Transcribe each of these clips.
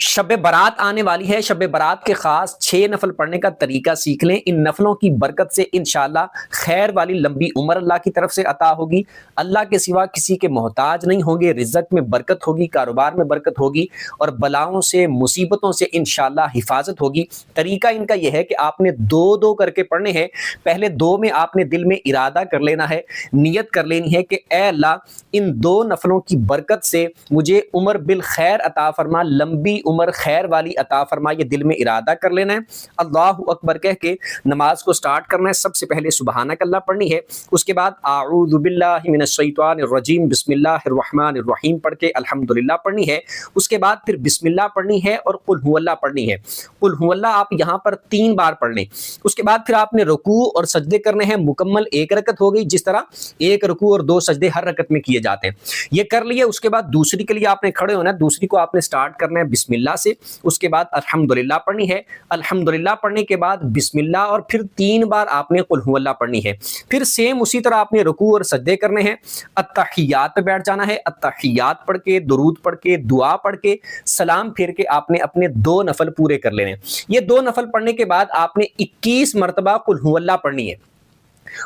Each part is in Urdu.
شب برات آنے والی ہے، شب برات کے خاص 6 نفل پڑھنے کا طریقہ سیکھ لیں۔ ان نفلوں کی برکت سے انشاءاللہ خیر والی لمبی عمر اللہ کی طرف سے عطا ہوگی، اللہ کے سوا کسی کے محتاج نہیں ہوں گے، رزق میں برکت ہوگی، کاروبار میں برکت ہوگی اور بلاؤں سے مصیبتوں سے انشاءاللہ حفاظت ہوگی۔ طریقہ ان کا یہ ہے کہ آپ نے دو دو کر کے پڑھنے ہیں۔ پہلے دو میں آپ نے دل میں ارادہ کر لینا ہے، نیت کر لینی ہے کہ اے اللہ ان دو نفلوں کی برکت سے مجھے عمر بالخیر عطا فرما، لمبی عمر خیر والی عطا فرما، یہ دل میں ارادہ کر لینا ہے۔ اللہ اکبر کہہ کے نماز کو سٹارٹ کرنا ہے۔ سب سے پہلے سبحانک اللہ پڑھنی ہے، اس کے بعد اعوذ باللہ من الشیطان الرجیم بسم اللہ الرحمن الرحیم پڑھ کے الحمدللہ پڑھنی ہے۔ اس کے بعد پھر بسم اللہ پڑھنی ہے اور قل ہو اللہ پڑھنی ہے۔ قل ہو اللہ آپ یہاں پر 3 بار پڑھ لیں۔ اس کے بعد پھر آپ نے رکوع اور سجدے کرنے ہیں، مکمل 1 رکعت ہو گئی، جس طرح 1 رکوع اور 2 سجدے ہر رکعت میں کیے جاتے ہیں، یہ کر لیے۔ اس کے بعد دوسری کے لیے آپ نے کھڑے ہونا ہے، دوسری کو آپ نے سٹارٹ کرنا ہے بسم اللہ سے، اس کے بعد الحمدللہ پڑھنی ہے۔ الحمدللہ پڑھنے کے بعد بسم اللہ اور پھر 3 بار آپ نے قل ہو اللہ پڑھنی ہے۔ پھر سیم اسی طرح آپ نے رکوع اور سجدے کرنے ہیں، التحیات پہ بیٹھ جانا ہے، التحیات پڑھ کے، درود پڑھ کے، دعا پڑھ کے، سلام پھیر کے آپ نے اپنے 2 نفل پورے کر لینے ہیں۔ یہ 2 نفل پڑھنے کے بعد آپ نے 21 مرتبہ قل ہو اللہ پڑھنی ہے،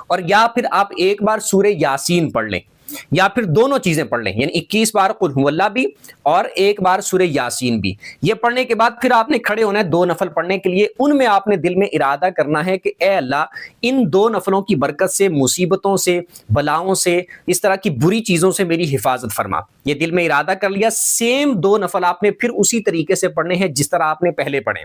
اور یا پھر آپ ایک بار سورہ یاسین پڑھ لیں، یا پھر دونوں چیزیں پڑھ لیں، یعنی 21 بار قل ہو اللہ بھی اور ایک بار سورہ یاسین بھی۔ یہ پڑھنے کے بعد پھر آپ نے کھڑے ہونا ہے 2 نفل پڑھنے کے لیے۔ ان میں آپ نے دل میں ارادہ کرنا ہے کہ اے اللہ ان 2 نفلوں کی برکت سے مصیبتوں سے، بلاؤں سے، اس طرح کی بری چیزوں سے میری حفاظت فرما۔ یہ دل میں ارادہ کر لیا۔ سیم 2 نفل آپ نے پھر اسی طریقے سے پڑھنے ہیں جس طرح آپ نے پہلے پڑھے۔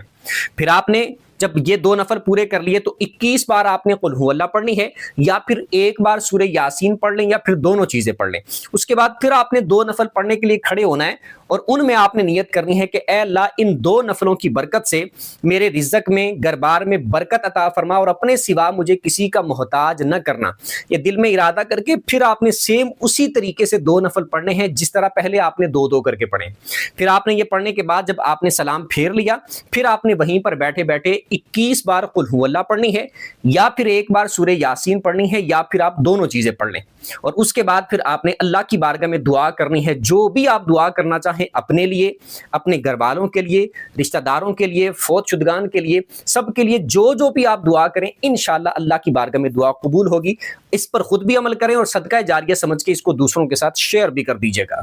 پھر آپ نے جب یہ 2 نفل پورے کر لیے تو 21 بار آپ نے قل ہو اللہ پڑھنی ہے، یا پھر ایک بار سورہ یاسین پڑھ لیں، یا پھر دونوں چیزیں پڑھ لیں۔ اس کے بعد پھر آپ نے 2 نفل پڑھنے کے لیے کھڑے ہونا ہے، اور ان میں آپ نے نیت کرنی ہے کہ اے اللہ ان 2 نفلوں کی برکت سے میرے رزق میں، گھر بار میں برکت عطا فرما، اور اپنے سوا مجھے کسی کا محتاج نہ کرنا۔ یہ دل میں ارادہ کر کے پھر آپ نے سیم اسی طریقے سے 2 نفل پڑھنے ہیں جس طرح پہلے آپ نے 2 کر کے پڑھے۔ پھر آپ نے یہ پڑھنے کے بعد جب آپ نے سلام پھیر لیا، پھر آپ نے وہیں پر بیٹھے بیٹھے 21 بار قل ہو اللہ پڑھنی ہے، یا پھر ایک بار سورہ یاسین پڑھنی ہے، یا پھر آپ دونوں چیزیں پڑھ لیں۔ اور اس کے بعد پھر آپ نے اللہ کی بارگاہ میں دعا کرنی ہے، جو بھی آپ دعا کرنا چاہیں، اپنے لیے، اپنے گھر والوں کے لیے، رشتہ داروں کے لیے، فوت شدگان کے لیے، سب کے لیے جو بھی آپ دعا کریں انشاءاللہ اللہ کی بارگاہ میں دعا قبول ہوگی۔ اس پر خود بھی عمل کریں اور صدقہ جاریہ سمجھ کے اس کو دوسروں کے ساتھ شیئر بھی کر دیجیے گا۔